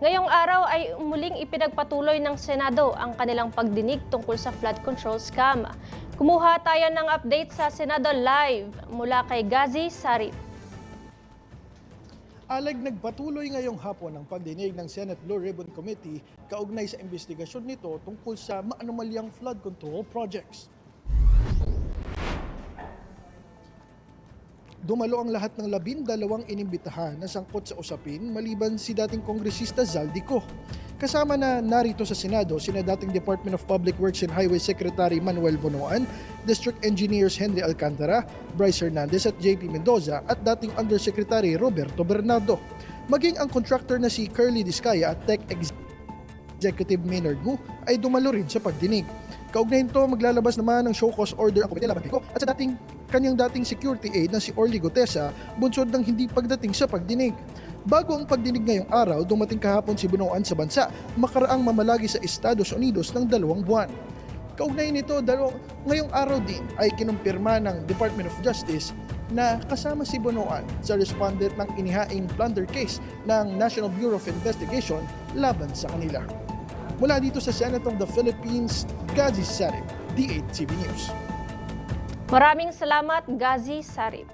Ngayong araw ay muling ipinagpatuloy ng Senado ang kanilang pagdinig tungkol sa flood control scam. Kumuha tayo ng update sa Senado Live mula kay Gazi Sarip. Alag nagpatuloy ngayong hapon ang pagdinig ng Senate Blue Ribbon Committee kaugnay sa investigasyon nito tungkol sa maanumalyang flood control projects. Dumalo ang lahat ng 12 inimbitahan na sangkot sa usapin maliban si dating Kongresista Zaldico. Kasama na narito sa Senado sina dating Department of Public Works and Highway Secretary Manuel Bonoan, District Engineers Henry Alcantara, Bryce Hernandez at JP Mendoza at dating Undersecretary Roberto Bernardo. Maging ang contractor na si Curly Discaya at Tech Executive Maynard Gu ay dumalo rin sa pagdinig. Kaugnay nito, maglalabas naman ng show cause order ang Komite Laban kay Kiko at sa kanyang dating security aide na si Orly Gutesa bunsod ng hindi pagdating sa pagdinig. Bago ang pagdinig ngayong araw, dumating kahapon si Bonoan sa bansa, makaraang mamalagi sa Estados Unidos ng 2 buwan. Kaugnay nito, ngayong araw din ay kinumpirma ng Department of Justice na kasama si Bonoan sa respondent ng inihaing plunder case ng National Bureau of Investigation laban sa kanila. Mula dito sa Senate of the Philippines, Gazi Sarip, D8 TV News. Maraming salamat, Gazi Sarip.